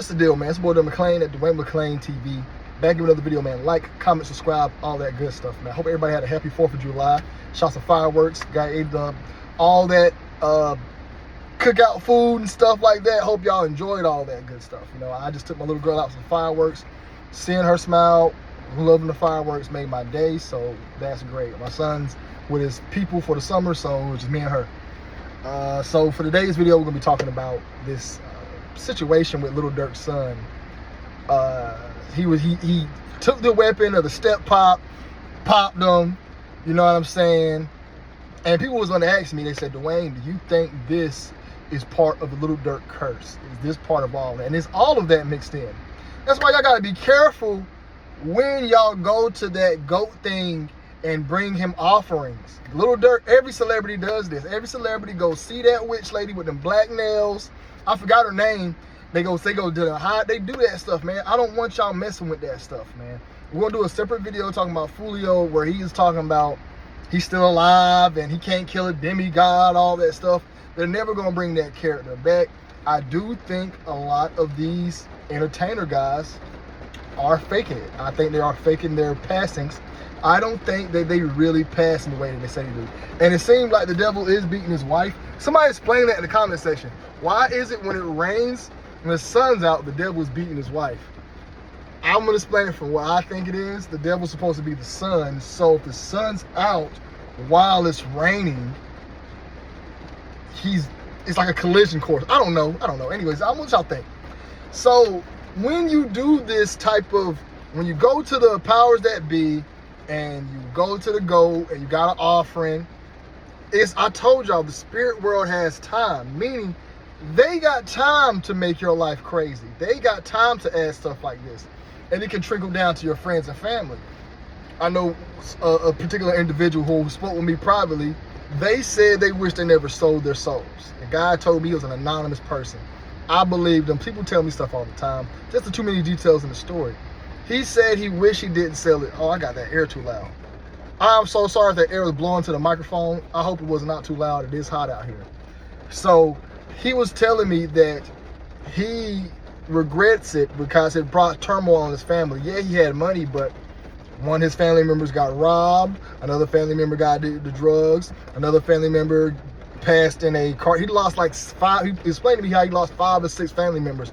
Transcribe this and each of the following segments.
what's the deal, man? It's boy McClain at Dwayne McClain TV. Back in another video, man. Like, comment, subscribe, all that good stuff, man. Hope everybody had a happy 4th of July. Shot some fireworks, got ate all that cookout food and stuff like that. Hope y'all enjoyed all that good stuff. You know, I just took my little girl out with some fireworks. Seeing her smile, loving the fireworks made my day, so that's great. My son's with his people for the summer, so it was just me and her. So for today's video, we're gonna be talking about this situation with Lil Durk's son. He took the weapon of the step popped him, you know what I'm saying? And people was gonna ask me, they said, Dwayne, do you think this is part of the Lil Durk curse? Is this part of all that? And it's all of that mixed in. That's why y'all gotta be careful when y'all go to that goat thing and bring him offerings. Lil Durk, every celebrity does this. Every celebrity goes see that witch lady with them black nails. I forgot her name. They go to the high. They do that stuff, man. I don't want y'all messing with that stuff, man. We're gonna do a separate video talking about Fulio, where he's talking about he's still alive and he can't kill a demigod, all that stuff. They're never gonna bring that character back. I do think a lot of these entertainer guys are faking it. I think they are faking their passings. I don't think that they really pass in the way that they say they do. And it seems like the devil is beating his wife. Somebody explain that in the comment section. Why is it when it rains and the sun's out, the devil's beating his wife? I'm gonna explain it from what I think it is. The devil's supposed to be the sun. So if the sun's out while it's raining, it's like a collision course. I don't know. Anyways, I want y'all think. So when you do this type of, when you go to the powers that be and you go to the goat and you got an offering, I told y'all, the spirit world has time, meaning they got time to make your life crazy. They got time to add stuff like this, and it can trickle down to your friends and family. I know a particular individual who spoke with me privately. They said they wish they never sold their souls. The guy told me he was an anonymous person. I believed him. People tell me stuff all the time. Just the too many details in the story. He said he wished he didn't sell it. Oh, I got that air too loud. I'm so sorry if that air was blowing to the microphone. I hope it was not too loud. It is hot out here. So he was telling me that he regrets it because it brought turmoil on his family. Yeah, he had money, but one of his family members got robbed. Another family member got the drugs. Another family member passed in a car. He lost like 5. He explained to me how he lost 5 or 6 family members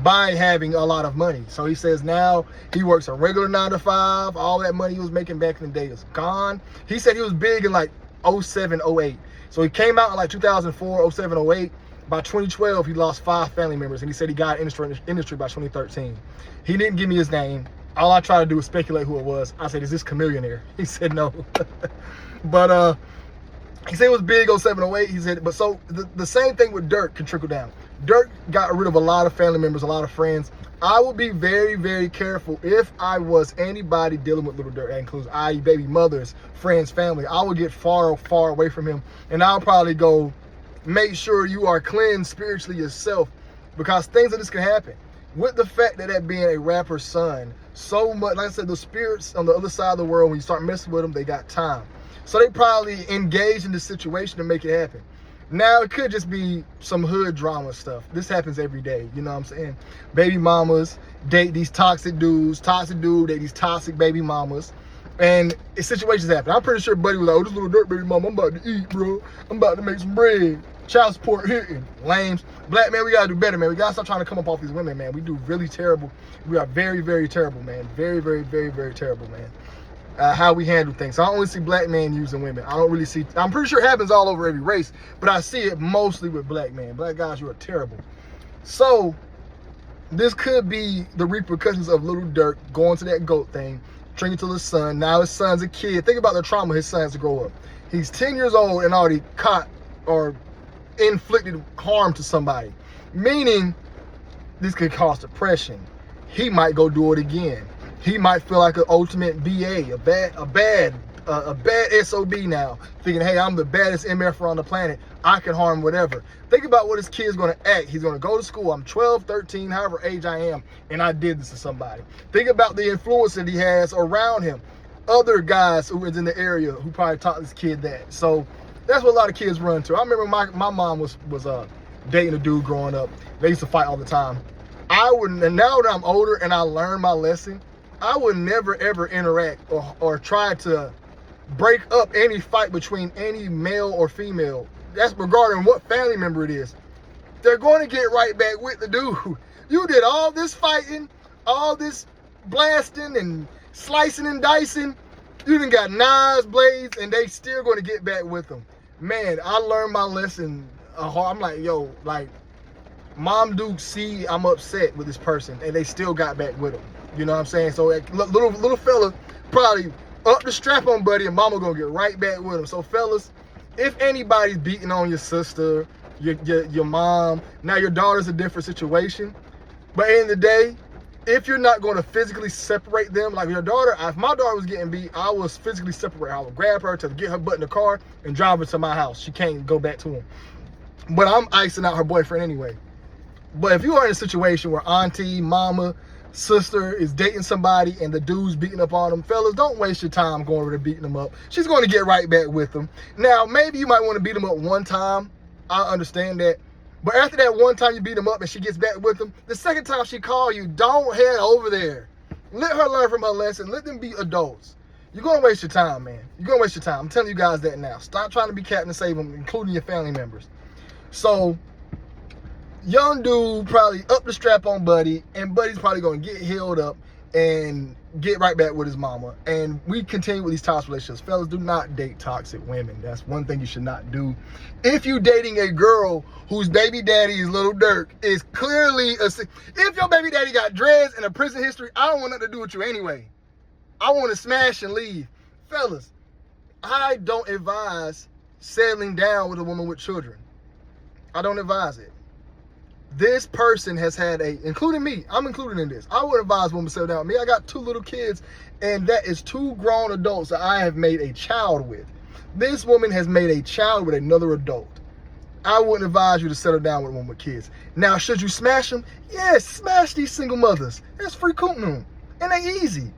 by having a lot of money. So he says now he works a regular 9 to 5. All that money he was making back in the day is gone. He said he was big in like 07, 08. So he came out in like 2004, 07, 08. By 2012, he lost 5 family members, and he said he got industry by 2013. He didn't give me his name. All I tried to do was speculate who it was. I said, is this Chameleonaire? He said no. But he said it was big 07, 08. He said, but so the same thing with Durk can trickle down. Durk got rid of a lot of family members, a lot of friends. I would be very, very careful if I was anybody dealing with Lil Durk. That includes i.e. baby mothers, friends, family. I would get far, far away from him, and I'll probably go make sure you are cleansed spiritually yourself, because things like this can happen. With the fact that being a rapper's son, so much, like I said, the spirits on the other side of the world, when you start messing with them, they got time. So they probably engaged in this situation to make it happen. Now, it could just be some hood drama stuff. This happens every day, you know what I'm saying? Baby mamas date these toxic dudes, toxic dude date these toxic baby mamas, and situations happen. I'm pretty sure Buddy was like, oh, this Lil Durk baby mama, I'm about to eat, bro. I'm about to make some bread. Child support hitting. Lames. Black man, we gotta do better, man. We gotta stop trying to come up off these women, man. We do really terrible. We are very, very terrible, man. Very, very, very, very terrible, man. How we handle things. I don't only see black men using women. I don't really see, I'm pretty sure it happens all over every race, but I see it mostly with black men. Black guys, you are terrible. So this could be the repercussions of Lil Durk going to that goat thing, drinking to his son. Now his son's a kid. Think about the trauma his son has to grow up. He's 10 years old and already caught or inflicted harm to somebody, meaning this could cause depression. He might go do it again. He might feel like an ultimate BA, a bad SOB now, thinking, hey, I'm the baddest MF on the planet. I can harm whatever. Think about what his kid's gonna act. He's gonna go to school. I'm 12, 13, however age I am, and I did this to somebody. Think about the influence that he has around him. Other guys who is in the area who probably taught this kid that. So that's what a lot of kids run to. I remember my mom was dating a dude growing up. They used to fight all the time. And now that I'm older and I learned my lesson, I would never ever interact or try to break up any fight between any male or female. That's regarding what family member it is. They're going to get right back with the dude. You did all this fighting, all this blasting and slicing and dicing. You done got knives, blades, and they still going to get back with them. Man, I learned my lesson. I'm like, yo, like, Mom Duke see I'm upset with this person, and they still got back with him. You know what I'm saying? So like, little fella probably up the strap on buddy, and mama gonna get right back with him. So fellas, if anybody's beating on your sister, your mom, now your daughter's a different situation. But at the end of the day, if you're not going to physically separate them, like your daughter, if my daughter was getting beat, I was physically separate. I would grab her to get her butt in the car and drive her to my house. She can't go back to him. But I'm icing out her boyfriend anyway. But if you are in a situation where auntie, mama, sister is dating somebody and the dude's beating up on them, fellas, don't waste your time going over there beating them up. She's going to get right back with them. Now, maybe you might want to beat them up one time. I understand that. But after that one time you beat them up and she gets back with them, the second time she calls you, don't head over there. Let her learn from her lesson. Let them be adults. You're going to waste your time, man. You're going to waste your time. I'm telling you guys that now. Stop trying to be Captain Save them, including your family members. So, young dude probably up the strap on buddy, and buddy's probably going to get healed up and get right back with his mama. And we continue with these toxic relationships. Fellas, do not date toxic women. That's one thing you should not do. If you dating a girl whose baby daddy is Lil Durk, is clearly if your baby daddy got dreads and a prison history, I don't want nothing to do with you anyway. I want to smash and leave. Fellas, I don't advise settling down with a woman with children. I don't advise it. This person has had including me, I'm included in this. I would advise women to settle down with me. I got 2 little kids, and that is 2 grown adults that I have made a child with. This woman has made a child with another adult. I wouldn't advise you to settle down with a woman with kids. Now, should you smash them? Yes, smash these single mothers. That's free coupon, and they easy.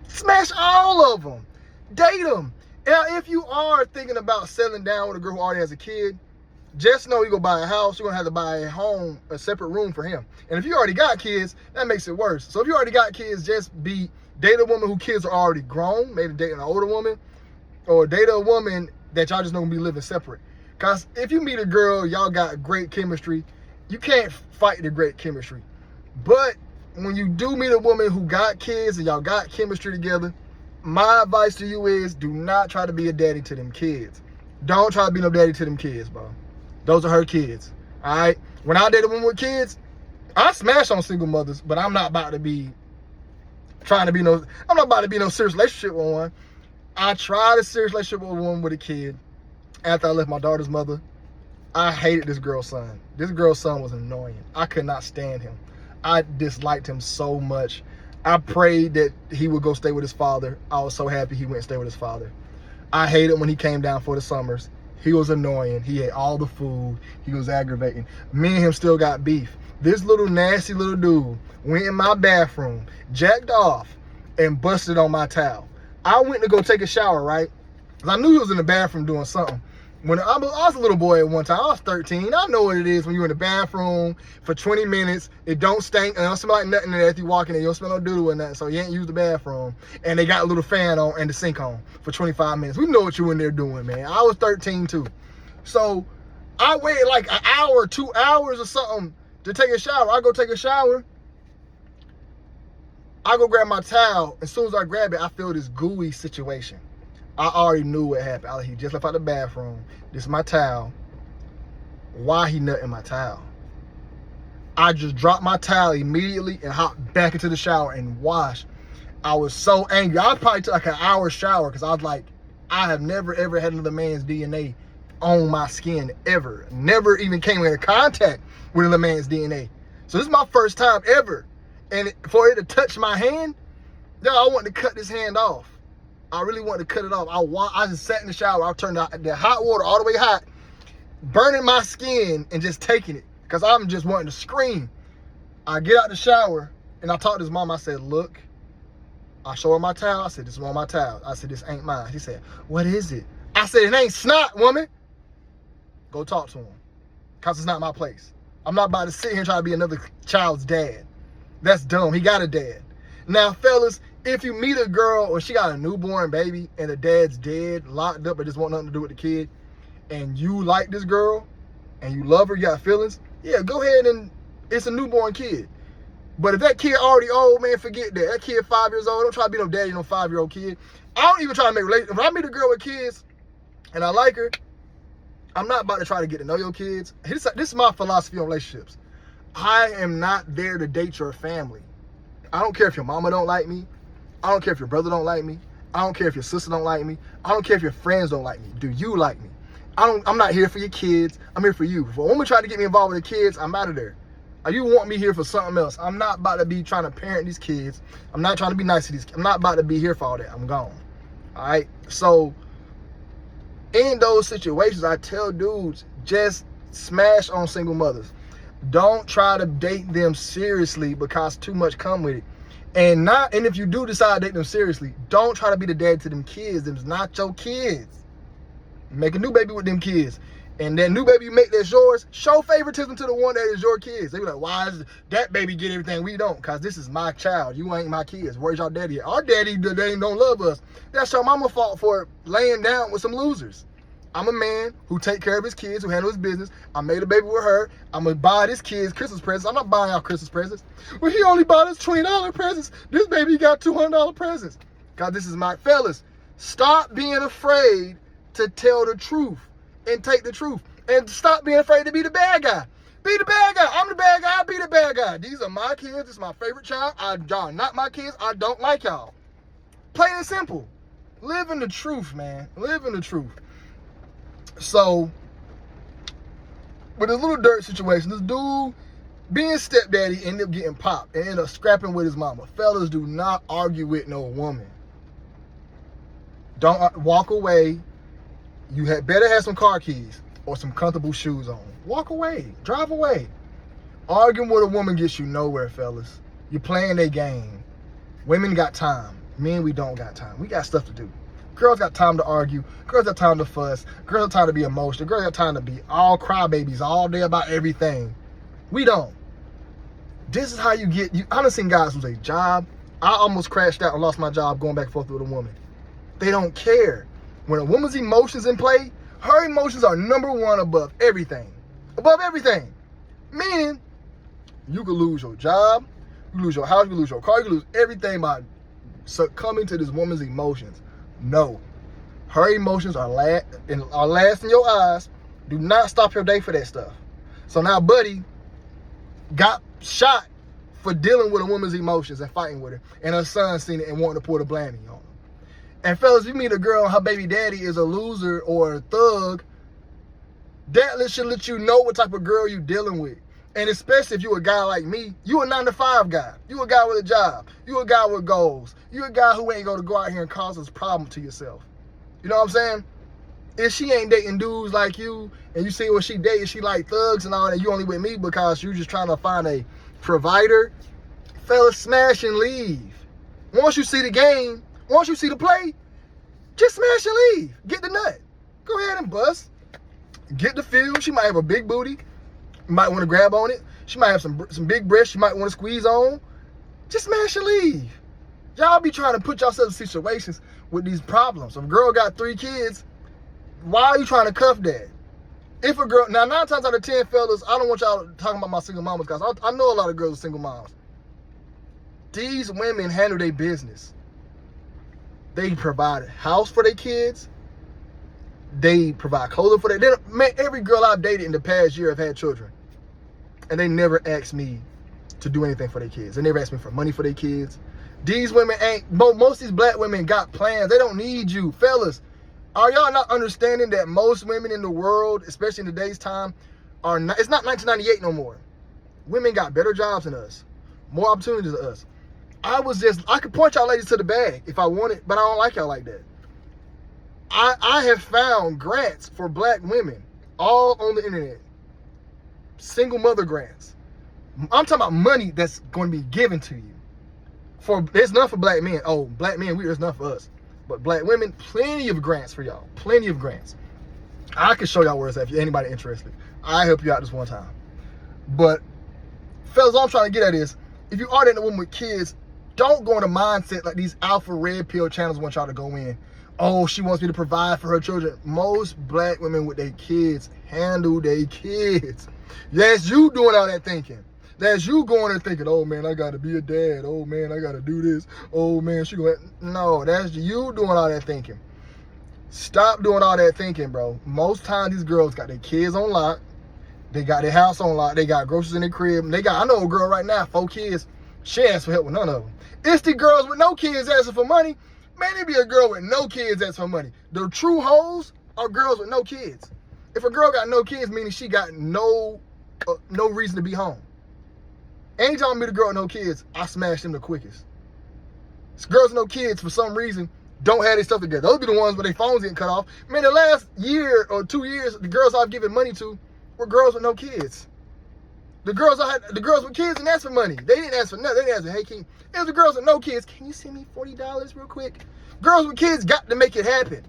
Smash all of them. Date them. Now, if you are thinking about settling down with a girl who already has a kid, just know you're going to buy a house, you're going to have to buy a home, a separate room for him. And if you already got kids, that makes it worse. So if you already got kids, just date a woman whose kids are already grown, maybe date an older woman, or date a woman that y'all just know going to be living separate. Because if you meet a girl, y'all got great chemistry, you can't fight the great chemistry. But when you do meet a woman who got kids and y'all got chemistry together, my advice to you is do not try to be a daddy to them kids. Don't try to be no daddy to them kids, bro. Those are her kids, all right? When I date a woman with kids, I smash on single mothers, but I'm not about to be I'm not about to be no serious relationship with one. I tried a serious relationship with a woman with a kid after I left my daughter's mother. I hated this girl's son. This girl's son was annoying. I could not stand him. I disliked him so much. I prayed that he would go stay with his father. I was so happy he went and stayed with his father. I hated when he came down for the summers. He was annoying. He ate all the food. He was aggravating. Me and him still got beef. This little nasty little dude went in my bathroom, jacked off, and busted on my towel. I went to go take a shower, right? Because I knew he was in the bathroom doing something. When I was a little boy at one time, I was 13. I know what it is when you're in the bathroom for 20 minutes. It don't stink. It don't smell like nothing after you walk in there. You don't smell no doo-doo or nothing. So you ain't use the bathroom. And they got a little fan on and the sink on for 25 minutes. We know what you in there doing, man. I was 13 too. So I waited like an hour, 2 hours or something to take a shower. I go take a shower. I go grab my towel. As soon as I grab it, I feel this gooey situation. I already knew what happened. He just left out the bathroom. This is my towel. Why he nut in my towel? I just dropped my towel immediately and hopped back into the shower and washed. I was so angry. I probably took like an hour shower because I was like, I have never ever had another man's DNA on my skin ever. Never even came into contact with another man's DNA. So this is my first time ever. And for it to touch my hand, yo, I wanted to cut this hand off. I really wanted to cut it off. I just sat in the shower. I turned the hot water all the way hot, burning my skin and just taking it because I'm just wanting to scream. I get out the shower and I talked to his mom. I said, look, I show her my towel. I said, this is one of my towels. I said, this ain't mine. She said, what is it? I said, it ain't snot, woman. Go talk to him because it's not my place. I'm not about to sit here and try to be another child's dad. That's dumb. He got a dad. Now, fellas, if you meet a girl or she got a newborn baby and the dad's dead, locked up, and just want nothing to do with the kid, and you like this girl and you love her, you got feelings, yeah, go ahead and it's a newborn kid. But if that kid already old, man, forget that. That kid 5 years old, don't try to be no daddy, no 5-year-old kid. I don't even try to make relationships. If I meet a girl with kids and I like her, I'm not about to try to get to know your kids. This is my philosophy on relationships. I am not there to date your family. I don't care if your mama don't like me. I don't care if your brother don't like me. I don't care if your sister don't like me. I don't care if your friends don't like me. Do you like me? I'm not here for your kids. I'm here for you. If a woman try to get me involved with the kids, I'm out of there. You want me here for something else. I'm not about to be trying to parent these kids. I'm not trying to be nice to these kids. I'm not about to be here for all that. I'm gone. All right? So, in those situations, I tell dudes, just smash on single mothers. Don't try to date them seriously because too much come with it. And if you do decide to date them seriously, don't try to be the dad to them kids. Them's not your kids. Make a new baby with them kids. And that new baby you make that's yours, show favoritism to the one that is your kids. They be like, why does that baby get everything we don't? Because this is my child. You ain't my kids. Where's your daddy at? Our daddy, they don't love us. That's your mama fault for laying down with some losers. I'm a man who take care of his kids, who handle his business. I made a baby with her. I'm going to buy this kid's Christmas presents. I'm not buying y'all Christmas presents. Well, he only bought us $20 presents. This baby got $200 presents. God, this is my fellas. Stop being afraid to tell the truth and take the truth. And stop being afraid to be the bad guy. Be the bad guy. I'm the bad guy. I'll be the bad guy. These are my kids. This is my favorite child. Y'all are not my kids. I don't like y'all. Plain and simple. Live in the truth, man. Live in the truth. So, with this Lil Durk situation, this dude being stepdaddy ended up getting popped and ended up scrapping with his mama. Fellas, do not argue with no woman. Don't walk away. You had better have some car keys or some comfortable shoes on. Walk away. Drive away. Arguing with a woman gets you nowhere, fellas. You're playing their game. Women got time. Men, we don't got time. We got stuff to do. Girls got time to argue. Girls got time to fuss. Girls got time to be emotional. Girls got time to be all crybabies all day about everything. We don't. This is how you get... I done seen guys lose a job. I almost crashed out and lost my job going back and forth with a woman. They don't care. When a woman's emotions in play, her emotions are number one above everything. Above everything. Meaning, you could lose your job, you could lose your house, you could lose your car, you could lose everything by succumbing to this woman's emotions. No. Her emotions are last in your eyes. Do not stop your day for that stuff. So now buddy got shot for dealing with a woman's emotions and fighting with her. And her son seen it and wanting to pull the blame on him. And fellas, if you meet a girl and her baby daddy is a loser or a thug, that should let you know what type of girl you're dealing with. And especially if you a guy like me, you a 9-to-5 guy. You a guy with a job. You a guy with goals. You a guy who ain't gonna go out here and cause this problem to yourself. You know what I'm saying? If she ain't dating dudes like you, and you see what she dating, she like thugs and all that, you only with me because you just trying to find a provider, fellas, smash and leave. Once you see the game, once you see the play, just smash and leave. Get the nut. Go ahead and bust. Get the feel. She might have a big booty. You might want to grab on it. She might have some big breasts you might want to squeeze on. Just smash and leave. Y'all be trying to put yourselves in situations with these problems. If a girl got 3 kids, why are you trying to cuff that? If a girl, now 9 times out of 10, fellas, I don't want y'all talking about my single mamas because I know a lot of girls are single moms. These women handle their business. They provide a house for their kids. They provide clothing for their... Man, every girl I've dated in the past year have had children. And they never asked me to do anything for their kids. They never asked me for money for their kids. These women ain't... Most of these black women got plans. They don't need you. Fellas, are y'all not understanding that most women in the world, especially in today's time, are not... It's not 1998 no more. Women got better jobs than us. More opportunities than us. I could point y'all ladies to the bag if I wanted, but I don't like y'all like that. I have found grants for black women all on the internet. Single mother grants. I'm talking about money that's going to be given to you. There's none for black men. Oh, black men, there's none for us. But black women, plenty of grants for y'all. Plenty of grants. I can show y'all where it's at if anybody interested. I help you out this one time. But fellas, all I'm trying to get at is, if you are dating a woman with kids, don't go in a mindset like these alpha red pill channels want y'all to go in. Oh, she wants me to provide for her children. Most black women with their kids handle their kids. That's you doing all that thinking. That's you going there thinking, oh man, I gotta be a dad. Oh man, I gotta do this. Oh man, she going. No, that's you doing all that thinking. Stop doing all that thinking, bro. Most times these girls got their kids on lock. They got their house on lock. They got groceries in their crib. I know a girl right now, 4 kids. She asks for help with none of them. It's the girls with no kids asking for money. Man, it be a girl with no kids asking for money. The true hoes are girls with no kids. If a girl got no kids, meaning she got no reason to be home. Anytime I meet a girl with no kids, I smash them the quickest. It's girls with no kids, for some reason, don't have their stuff together. Those be the ones where their phones getting cut off. Man, the last year or 2 years, the girls I've given money to were girls with no kids. The girls with kids didn't ask for money. They didn't ask for nothing. They didn't ask for, hey, King. It was the girls with no kids. Can you send me $40 real quick? Girls with kids got to make it happen.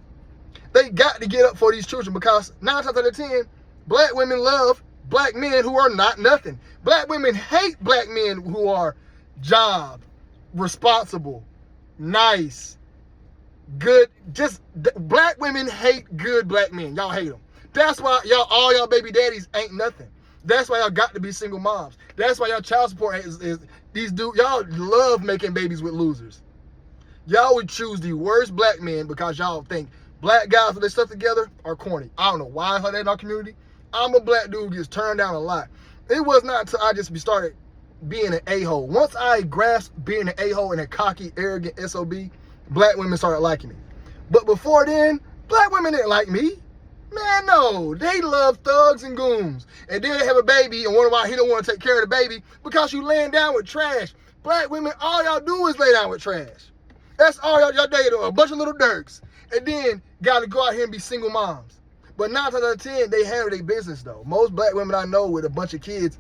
They got to get up for these children, because 9 times out of 10, black women love black men who are not nothing. Black women hate black men who are job, responsible, nice, good. Black women hate good black men. Y'all hate them. That's why all y'all baby daddies ain't nothing. That's why y'all got to be single moms. That's why y'all child support is these dudes. Y'all love making babies with losers. Y'all would choose the worst black men because y'all think black guys with their stuff together are corny. I don't know why it's like that in our community. I'm a black dude who gets turned down a lot. It was not until I just started being an a-hole. Once I grasped being an a-hole and a cocky, arrogant SOB, black women started liking me. But before then, black women didn't like me. Man, no. They love thugs and goons. And then they have a baby and wonder why he don't want to take care of the baby, because you laying down with trash. Black women, all y'all do is lay down with trash. That's all y'all date, a bunch of little Durks. And then got to go out here and be single moms. But 9 times out of 10, they handle their business, though. Most black women I know with a bunch of kids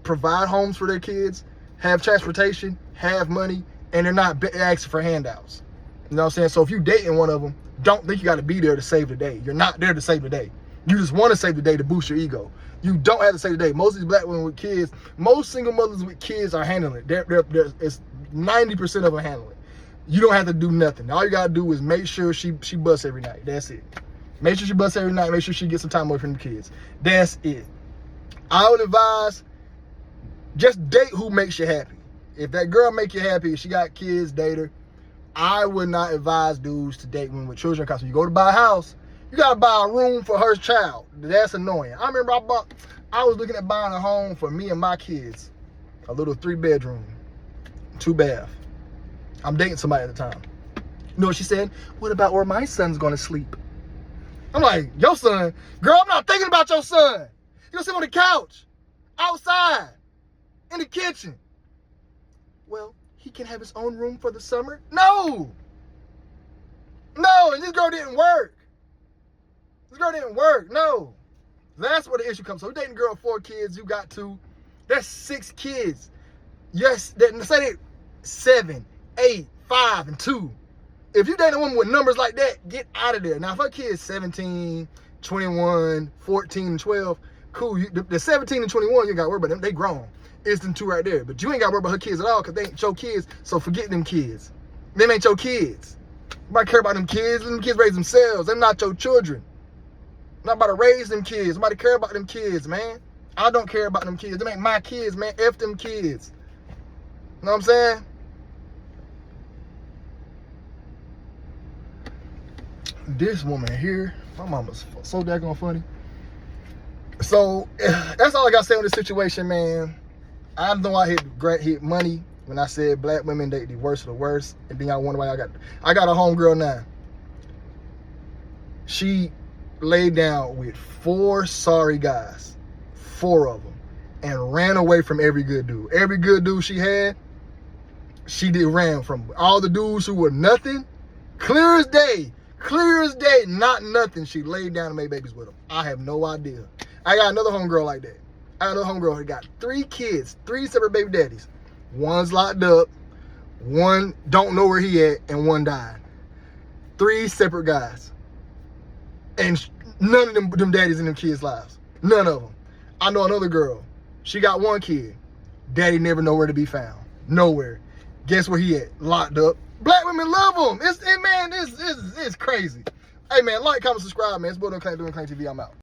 provide homes for their kids, have transportation, have money, and they're not asking for handouts. You know what I'm saying? So if you dating one of them, don't think you got to be there to save the day. You're not there to save the day. You just want to save the day to boost your ego. You don't have to save the day. Most of these black women with kids, most single mothers with kids are handling it. It's 90% of them handling it. You don't have to do nothing. All you got to do is make sure she busts every night. That's it. Make sure she busts every night. Make sure she gets some time away from the kids. That's it. I would advise, just date who makes you happy. If that girl make you happy, if she got kids, date her. I would not advise dudes to date women with children, because when you go to buy a house, you got to buy a room for her child. That's annoying. I remember I was looking at buying a home for me and my kids. A little 3-bedroom, 2-bath. I'm dating somebody at the time. You know what she said? What about where my son's going to sleep? I'm like, your son? Girl, I'm not thinking about your son. You'll sit on the couch, outside, in the kitchen. Well, he can have his own room for the summer? No, and this girl didn't work. No. That's where the issue comes. So you're dating a girl with 4 kids, you got 2. That's 6 kids. Yes, say they 7, 8, 5, and 2. If you date a woman with numbers like that, get out of there. Now, if her kid's 17, 21, 14, and 12, cool. The 17 and 21, you ain't got to worry about them. They grown. It's them 2 right there. But you ain't got to worry about her kids at all, because they ain't your kids, so forget them kids. Them ain't your kids. Nobody care about them kids. Let them kids raise themselves. They're not your children. I'm not about to raise them kids. Nobody care about them kids, man. I don't care about them kids. Them ain't my kids, man. F them kids. You know what I'm saying? This woman here, my mama's so daggone funny. So that's all I gotta say on this situation, man. I know I hit money when I said black women date the worst of the worst, and then y'all wonder why I got a homegirl now. She laid down with 4 sorry guys, 4 of them, and ran away from every good dude. Every good dude she had, she ran from. All the dudes who were nothing, clear as day, not nothing. She laid down and made babies with them. I have no idea. I got another homegirl like that. I got another homegirl who got 3 kids, 3 separate baby daddies. One's locked up, one don't know where he at, and one died. 3 separate guys. And none of them daddies in them kids' lives. None of them. I know another girl. She got one kid. Daddy never nowhere to be found. Nowhere. Guess where he at? Locked up. Black women love him. It's crazy. Hey, man, like, comment, subscribe, man. It's Lil Durk, Doing Claim TV. I'm out.